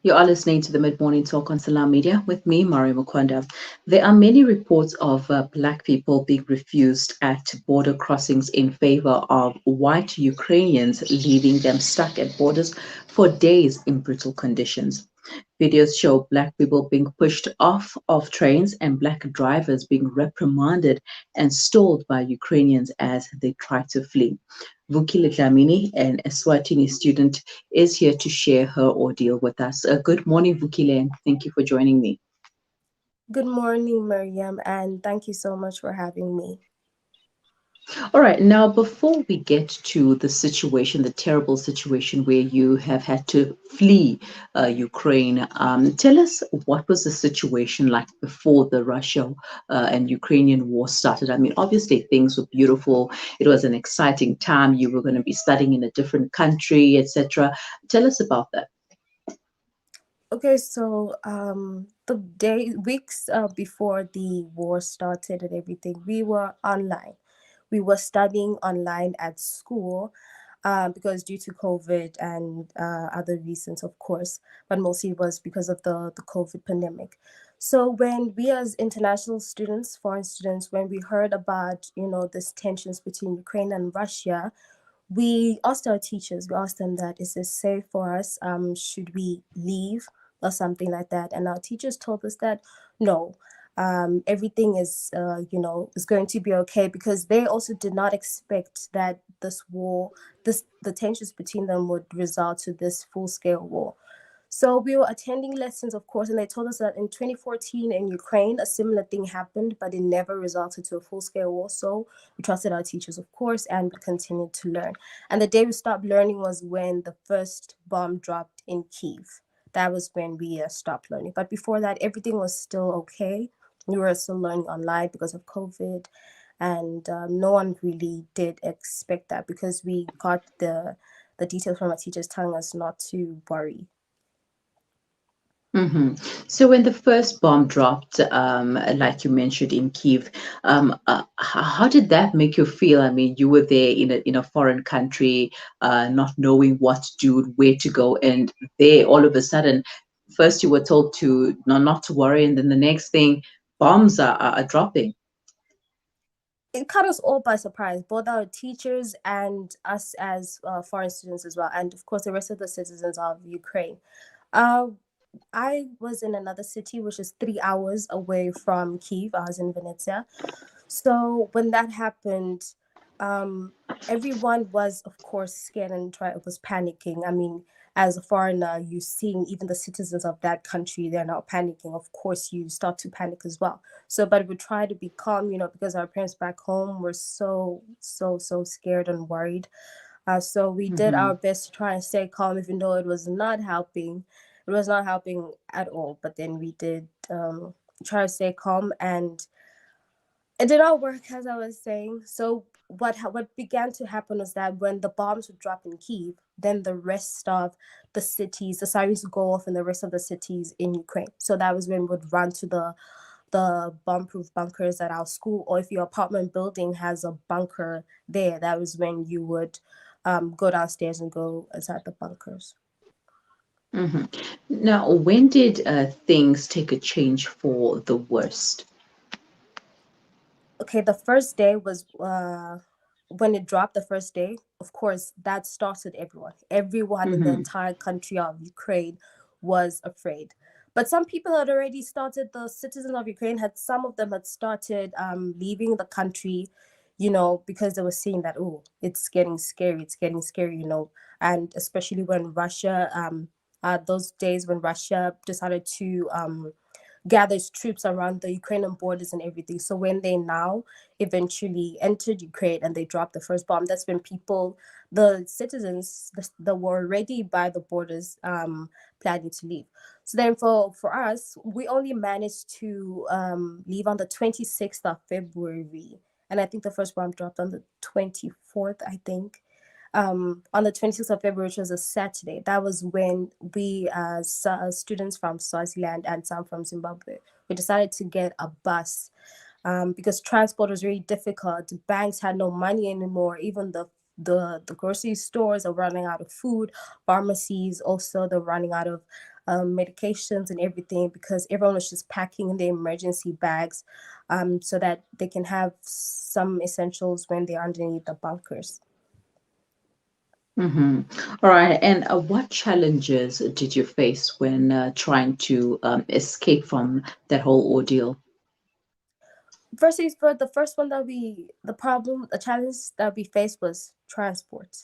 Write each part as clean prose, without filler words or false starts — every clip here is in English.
You are listening to the Mid Morning Talk on Salam Media with me, Mari Mukonda. There are many reports of Black people being refused at border crossings in favor of white Ukrainians, leaving them stuck at borders for days in brutal conditions. Videos show Black people being pushed off of trains and Black drivers being reprimanded and stalled by Ukrainians as they try to flee. Vukile Dlamini, an Eswatini student, is here to share her ordeal with us. Good morning, Vukile, and thank you for joining me. Good morning, Miriam, and thank you so much for having me. All right, now before we get to the situation, the terrible situation where you have had to flee Ukraine, tell us what was the situation like before the Russia and Ukrainian war started? I mean, obviously things were beautiful. It was an exciting time. You were going to be studying in a different country, etc. Tell us about that. Okay, so the weeks before the war started and everything, we were online. We were studying online at school because due to COVID and other reasons, of course, but mostly it was because of the COVID pandemic. So when we as international students, foreign students, when we heard about, this tensions between Ukraine and Russia, we asked our teachers, we asked them that, is this safe for us? Should we leave or something like that? And our teachers told us that no, everything is going to be okay, because they also did not expect that this war, the tensions between them would result to this full scale war. So we were attending lessons, of course, and they told us that in 2014 in Ukraine, a similar thing happened, but it never resulted to a full-scale war. So we trusted our teachers, of course, and we continued to learn. And the day we stopped learning was when the first bomb dropped in Kiev. That was when we stopped learning. But before that, everything was still okay. We were still learning online because of COVID, and no one really did expect that, because we got the details from our teachers telling us not to worry. hmm So when the first bomb dropped, like you mentioned in Kiev, how did that make you feel? I mean, you were there in a foreign country, not knowing what to do, where to go, and there all of a sudden, first you were told to not to worry, and then the next thing, bombs are dropping. It caught us all by surprise, both our teachers and us as foreign students as well, and of course the rest of the citizens of Ukraine. Uh, I was in another city, which is 3 hours away from Kiev. I was in Venezia. So when that happened, um, everyone was, of course, scared and was panicking. I mean, as a foreigner, you seeing even the citizens of that country, they're not panicking. Of course, you start to panic as well. So, but we try to be calm, because our parents back home were so scared and worried. So we did hmm our best to try and stay calm, even though it was not helping. It was not helping at all. But then we did try to stay calm, and it did not work, as I was saying. So what began to happen was that when the bombs would drop in Kiev, then the rest of the cities, the sirens would go off in the rest of the cities in Ukraine. So that was when we would run to the bomb-proof bunkers at our school, or if your apartment building has a bunker there, that was when you would go downstairs and go inside the bunkers. hmm Now, when did things take a change for the worst? Okay, the first day was when it dropped. The first day, of course, that started everyone in the hmm entire country of Ukraine was afraid. But some people had already started, the citizens of Ukraine had, some of them had started leaving the country, because they were seeing that, oh, it's getting scary, and especially when Russia those days when Russia decided to gathers troops around the Ukrainian borders and everything. So when they now eventually entered Ukraine and they dropped the first bomb, that's when people, the citizens that were already by the borders, planning to leave. So then for us, we only managed to leave on the 26th of February. And I think the first bomb dropped on the 24th, I think. On the 26th of February, which was a Saturday, that was when we, students from Swaziland and some from Zimbabwe, we decided to get a bus, because transport was very difficult. Banks had no money anymore. Even the the grocery stores are running out of food, pharmacies also they're running out of medications and everything because everyone was just packing their emergency bags, so that they can have some essentials when they're underneath the bunkers. Mm-hmm. All right. And what challenges did you face when trying to escape from that whole ordeal? First things first, the first one that the challenge that we faced was transport.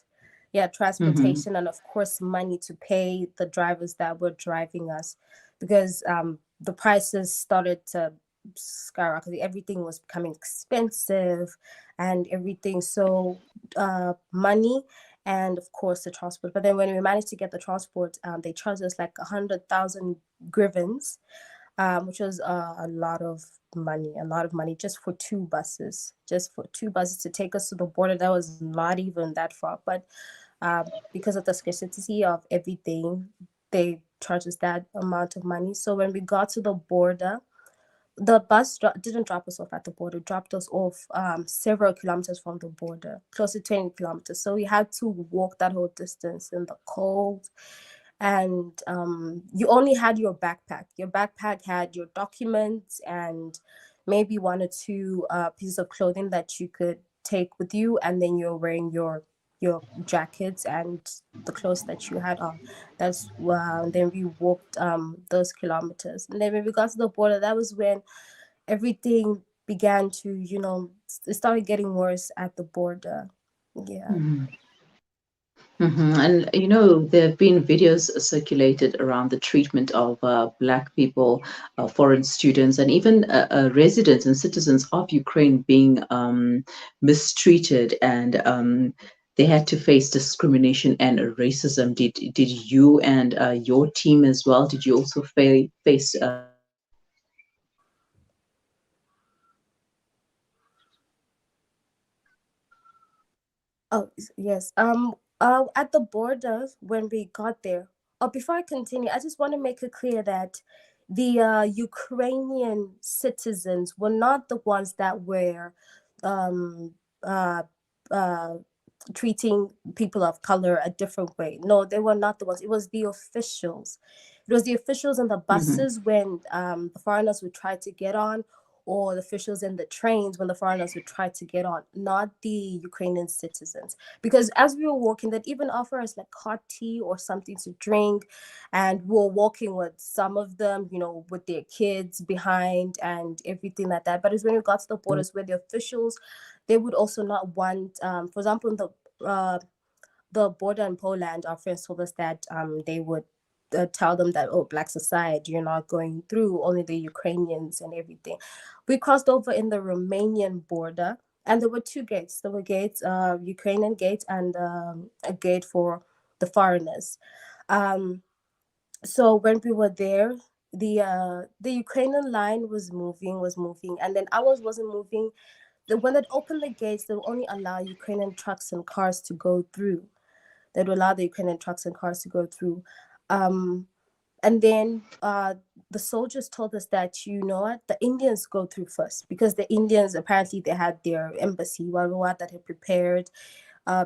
Yeah, Mm-hmm. transportation and of course money to pay the drivers that were driving us, because the prices started to skyrocket. Everything was becoming expensive, and everything. So, money and of course the transport. But then when we managed to get the transport, they charged us like 100,000 grivens, which was a lot of money just for two buses to take us to the border. That was not even that far, but because of the scarcity of everything, they charged us that amount of money. So when we got to the border, the didn't drop us off at the border, dropped us off several kilometers from the border, close to 20 kilometers. So we had to walk that whole distance in the cold. And you only had your backpack. Your backpack had your documents and maybe one or two pieces of clothing that you could take with you. And then you're wearing your jackets and the clothes that you had on. That's Then we walked those kilometers, and then when we got to the border, that was when everything began to, it started getting worse at the border. Yeah. And there have been videos circulated around the treatment of Black people, foreign students, and even residents and citizens of Ukraine being mistreated, and they had to face discrimination and racism. Did you and your team as well? Did you also face Oh, yes. At the border, when we got there, before I continue, I just want to make it clear that the Ukrainian citizens were not the ones that were um, uh, uh, treating people of color a different way. No, they were not the ones. It was the officials. It was the officials in the Mhm. buses when the foreigners would try to get on, or the officials in the trains when the foreigners would try to get on, not the Ukrainian citizens. Because as we were walking, they'd even offer us like hot tea or something to drink. And we were walking with some of them, with their kids behind and everything like that. But it's when we got to the borders where the officials, they would also not want, for example, in uh, the border in Poland, our friends told us that they would tell them that, oh, Black society, you're not going through, only the Ukrainians and everything. We crossed over in the Romanian border, and there were two gates. There were gates, Ukrainian gate and a gate for the foreigners. Um, so when we were there, the Ukrainian line was moving, and then ours wasn't moving. When they opened the gates, they would only allow Ukrainian trucks and cars to go through. They'd allow the Ukrainian trucks and cars to go through. Um, and then the soldiers told us that, you know what, the Indians go through first, because the Indians, apparently they had their embassy, what that had prepared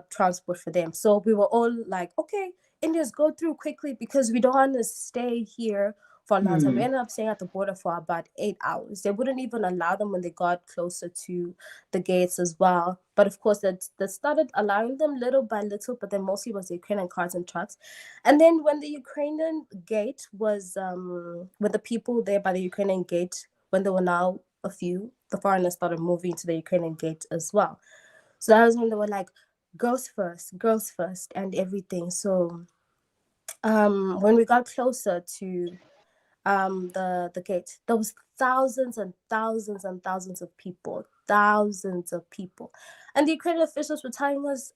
transport for them. So we were all like, okay, Indians, go through quickly because we don't want to stay here for a long time. We Mm. ended up staying at the border for about 8 hours. They wouldn't even allow them when they got closer to the gates as well. But of course, that started allowing them little by little, but then mostly was the Ukrainian cars and trucks. And then when the Ukrainian gate was, when the people there by the Ukrainian gate, when there were now a few, the foreigners started moving to the Ukrainian gate as well. So that was when they were like, girls first, and everything. So when we got closer to the gate, there was thousands and thousands and thousands of people, thousands of people. And the Ukrainian officials were telling us,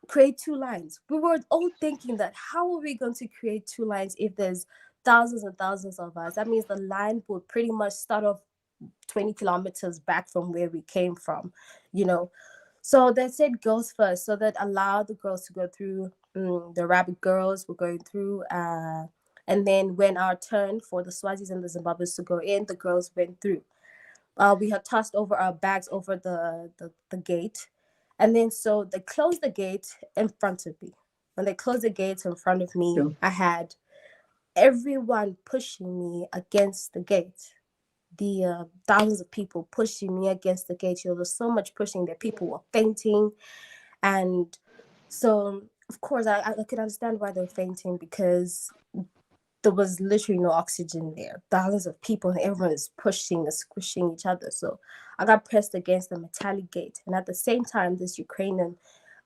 create two lines. We were all thinking that, how are we going to create two lines if there's thousands and thousands of us? That means the line would pretty much start off 20 kilometers back from where we came from, you know. So they said girls first, so that allowed the girls to go through. The rabbit girls were going through, and then when our turn for the Swazis and the Zimbabweans to go in, the girls went through. We had tossed over our bags over the gate, And then so they closed the gate in front of me. When they closed the gate in front of me, Sure. I had everyone pushing me against the gate. The thousands of people pushing me against the gate. There was so much pushing that people were fainting. And so, of course, I could understand why they were fainting, because there was literally no oxygen there. Thousands of people and everyone is pushing and squishing each other. So I got pressed against the metallic gate. And at the same time, this Ukrainian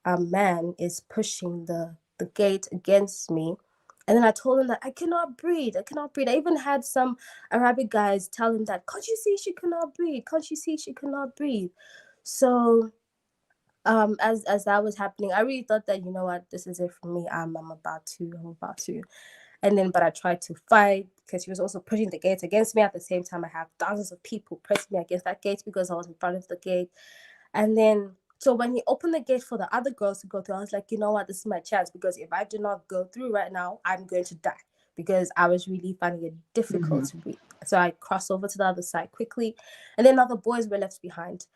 man is pushing the gate against me. And then I told him that I cannot breathe. I cannot breathe. I even had some Arabic guys tell him that, can't you see she cannot breathe? Can't you see she cannot breathe? So as that was happening, I really thought that, you know what, this is it for me. I'm about to. And then, but I tried to fight because he was also pushing the gate against me. At the same time, I have thousands of people pressing me against that gate because I was in front of the gate. And then, so when he opened the gate for the other girls to go through, I was like, you know what, this is my chance, because if I do not go through right now, I'm going to die, because I was really finding it difficult Mm-hmm. to breathe. So I crossed over to the other side quickly, and then other boys were left behind.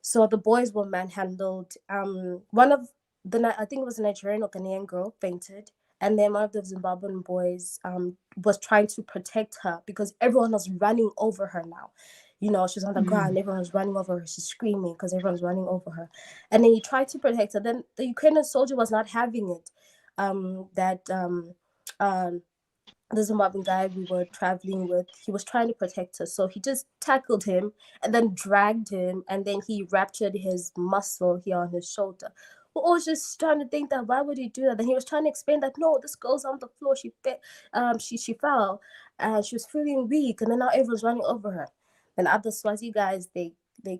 So the boys were manhandled. One of I think it was a Nigerian or Ghanaian girl fainted, and then one of the Zimbabwean boys was trying to protect her because everyone was running over her now. You know, she's on the ground, everyone was running over her. She's screaming because everyone's running over her. And then he tried to protect her. Then the Ukrainian soldier was not having it. That um, the Zimbabwean guy we were traveling with, he was trying to protect us. So he just tackled him and then dragged him, and then he ruptured his muscle here on his shoulder. We're all just trying to think that why would he do that? Then he was trying to explain that no, this girl's on the floor. She fell, and she was feeling weak, and then now everyone's running over her. Then other Swazi guys, they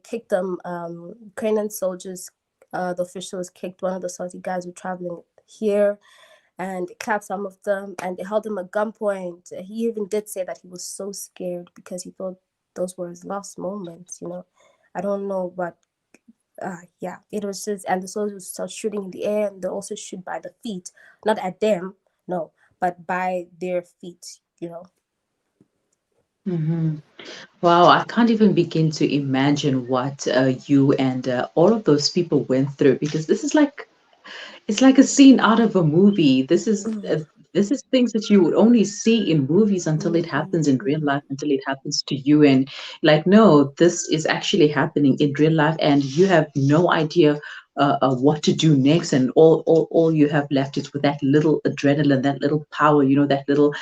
kicked them. Ukrainian soldiers, the officials kicked one of the Swazi guys who were traveling here, and they clapped some of them, and they held him at gunpoint. He even did say that he was so scared because he thought those were his last moments. I don't know, but yeah, it was just, and the soldiers start shooting in the air, and they also shoot by the feet, not at them, no, but by their feet. Mm-hmm. Wow, I can't even begin to imagine what you and all of those people went through, because this is like, it's like a scene out of a movie. This is things that you would only see in movies until it happens in real life, until it happens to you. And like, no, this is actually happening in real life, and you have no idea what to do next. And all you have left is with that little adrenaline, that little power, that little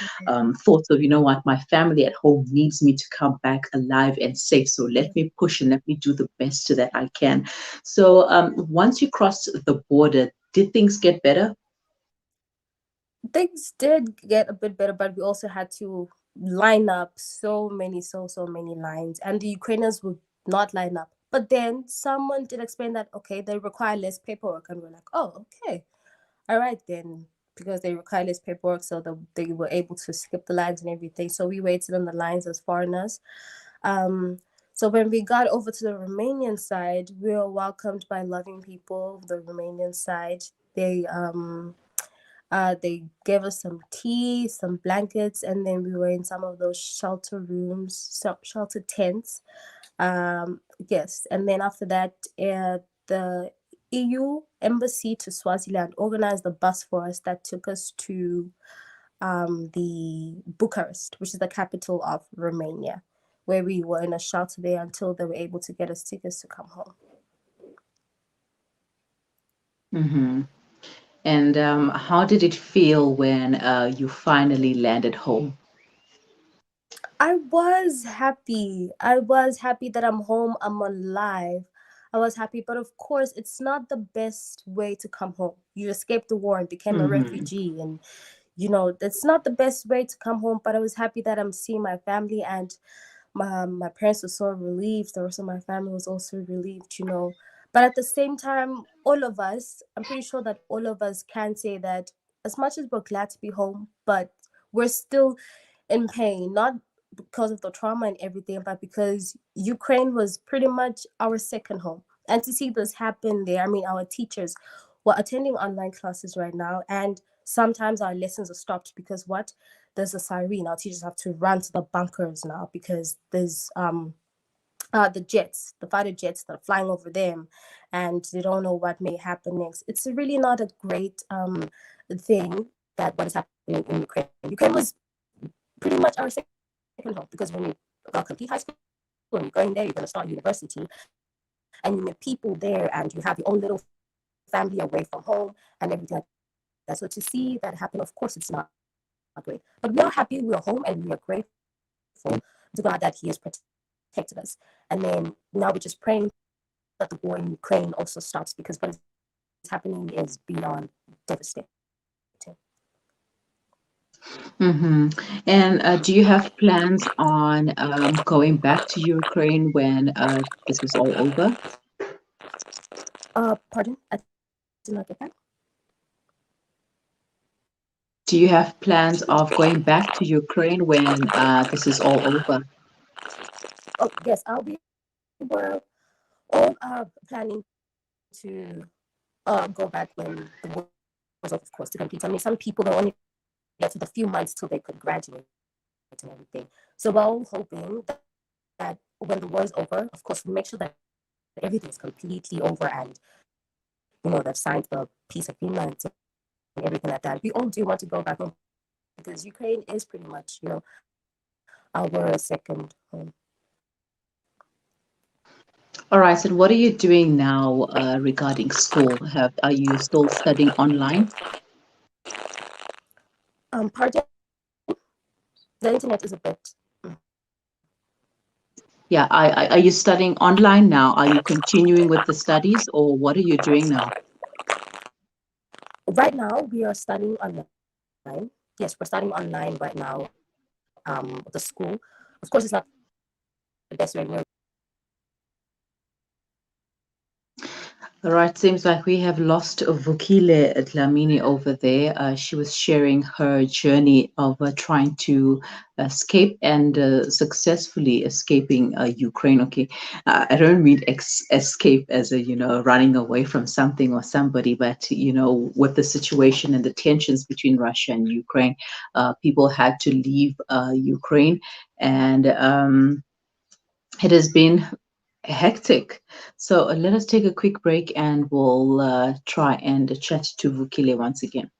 thoughts of, what, my family at home needs me to come back alive and safe. So let me push and let me do the best that I can. So once you cross the border, did things get better? Things did get a bit better, but we also had to line up so many lines, and the Ukrainians would not line up. But then someone did explain that okay, they require less paperwork, and we're like, oh, okay, all right then, because they require less paperwork, so they were able to skip the lines and everything. So we waited on the lines as foreigners. Um, so when we got over to the Romanian side, we were welcomed by loving people. The Romanian side, they gave us some tea, some blankets, and then we were in some of those shelter rooms, shelter tents. Yes, and then after that, the EU embassy to Swaziland organized the bus for us that took us to the Bucharest, which is the capital of Romania, where we were in a shelter there until they were able to get us tickets to come home. Hmm. And how did it feel when you finally landed home? I was happy. I was happy that I'm home, I'm alive. I was happy, but of course, it's not the best way to come home. You escaped the war and became a Hmm. refugee, and that's not the best way to come home. But I was happy that I'm seeing my family, and my parents were so relieved. The rest of my family was also relieved. But at the same time, all of us, I'm pretty sure that all of us can say that as much as we're glad to be home, but we're still in pain, not because of the trauma and everything, but because Ukraine was pretty much our second home. And to see this happen there, I mean, our teachers were attending online classes right now, and sometimes our lessons are stopped because what? There's a siren. Our teachers have to run to the bunkers now because there's the fighter jets that are flying over them, and they don't know what may happen next. It's really not a great thing that what is happening in Ukraine. Ukraine was pretty much our second home because when you complete high school and you're going there, you're going to start university, and you meet people there, and you have your own little family away from home and everything like that. So to see that happen, of course, it's not great. But we are happy, we are home, and we are grateful to God that He has protected us. And then now we're just praying that the war in Ukraine also stops because what is happening is beyond devastating. Mm-hmm. And do you have plans on going back to Ukraine when this is all over? Pardon? I did not get that. Do you have plans of going back to Ukraine when this is all over? Oh, yes, we were all planning to go back when the war was over, of course, to complete. I mean, some people don't only get to the few months till they could graduate and everything. So we're all hoping that when the war is over, of course, we make sure that everything is completely over and, they've signed the peace agreements and everything like that. We all do want to go back home because Ukraine is pretty much, our second home. All right. So what are you doing now regarding school? Are you still studying online? Pardon? The internet is a bit. Yeah. Are you studying online now? Are you continuing with the studies, or what are you doing now? Right now, we are studying online. Yes, we're studying online right now. The school, of course, it's not the best way. All right, seems like we have lost Vukile Dlamini over there. She was sharing her journey of trying to escape and successfully escaping Ukraine. Okay, I don't mean escape as a, running away from something or somebody, but, with the situation and the tensions between Russia and Ukraine, people had to leave Ukraine. And it has been hectic. So let us take a quick break and we'll try and chat to Vukile once again.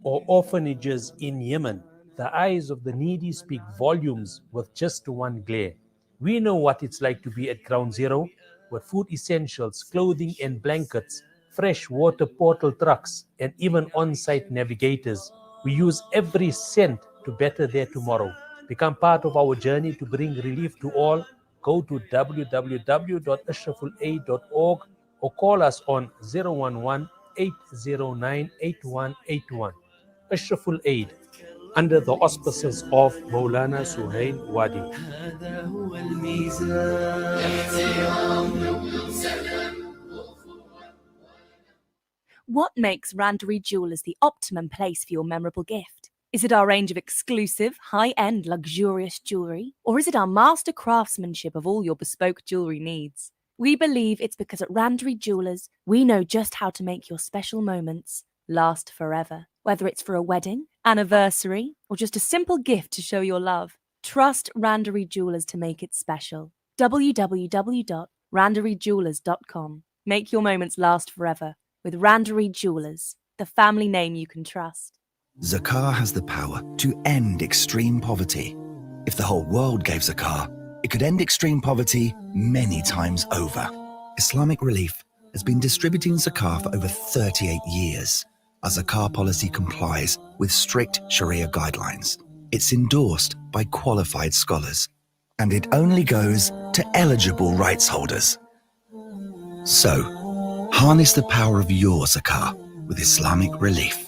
or orphanages in Yemen. The eyes of the needy speak volumes with just one glare. We know what it's like to be at ground zero, with food essentials, clothing and blankets, fresh water portal trucks, and even on-site navigators. We use every cent to better their tomorrow. Become part of our journey to bring relief to all. Go to www.ashrafulaid.org or call us on 011 809 8181. Ashraful Aid, under the auspices of Maulana Suhail Wadi. What makes Randery Jewelers the optimum place for your memorable gift? Is it our range of exclusive, high-end, luxurious jewellery? Or is it our master craftsmanship of all your bespoke jewellery needs? We believe it's because at Randery Jewelers, we know just how to make your special moments last forever. Whether it's for a wedding, anniversary, or just a simple gift to show your love, trust Randery Jewelers to make it special. www.randeryjewelers.com. Make your moments last forever with Randery Jewelers, the family name you can trust. Zakah has the power to end extreme poverty. If the whole world gave zakah, it could end extreme poverty many times over. Islamic Relief has been distributing zakah for over 38 years. Our zakah policy complies with strict Sharia guidelines. It's endorsed by qualified scholars, and it only goes to eligible rights holders. So, harness the power of your zakah with Islamic Relief.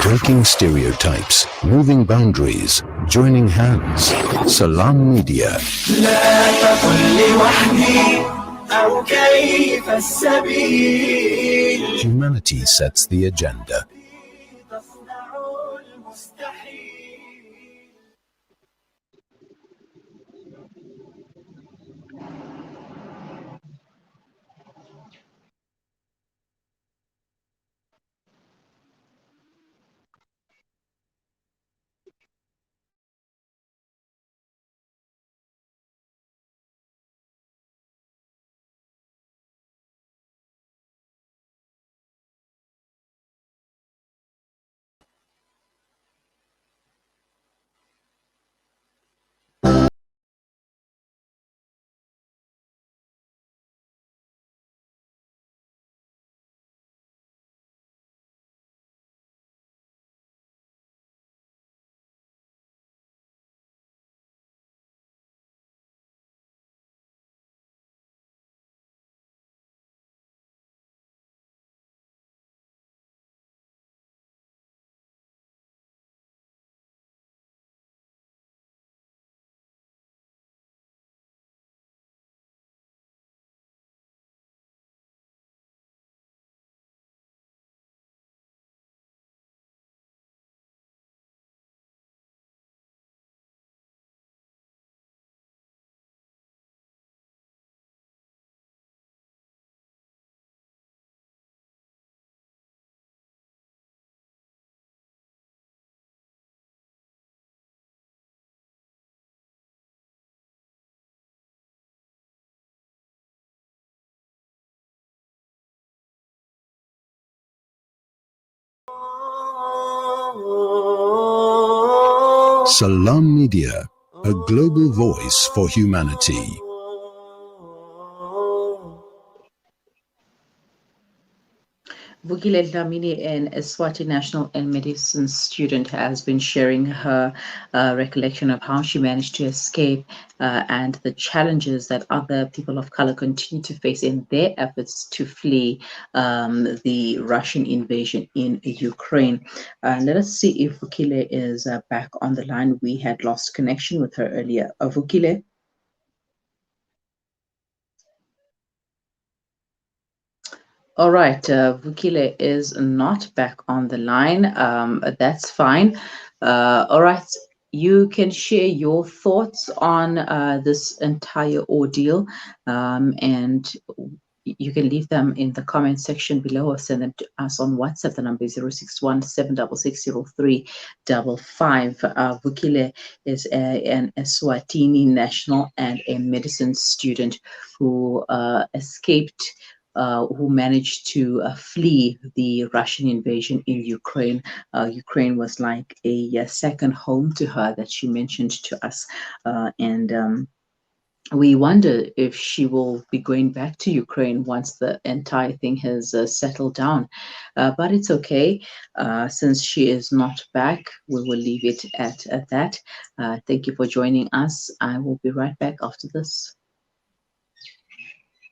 Breaking stereotypes, moving boundaries, joining hands. Salam Media. Humanity sets the agenda. Salam Media, a global voice for humanity. Vukile Dlamini, an Eswatini national and medicine student, has been sharing her recollection of how she managed to escape and the challenges that other people of color continue to face in their efforts to flee the Russian invasion in Ukraine. Let us see if Vukile is back on the line. We had lost connection with her earlier. Vukile? All right, Vukile is not back on the line. That's fine. All right, you can share your thoughts on this entire ordeal, and you can leave them in the comment section below or send them to us on WhatsApp. The number is 061 Vukile is an Eswatini national and a medicine student who escaped who managed to flee the Russian invasion in Ukraine. Ukraine was like a second home to her, that she mentioned to us. And we wonder if she will be going back to Ukraine once the entire thing has settled down. But it's okay. Since she is not back, we will leave it at that. Thank you for joining us. I will be right back after this.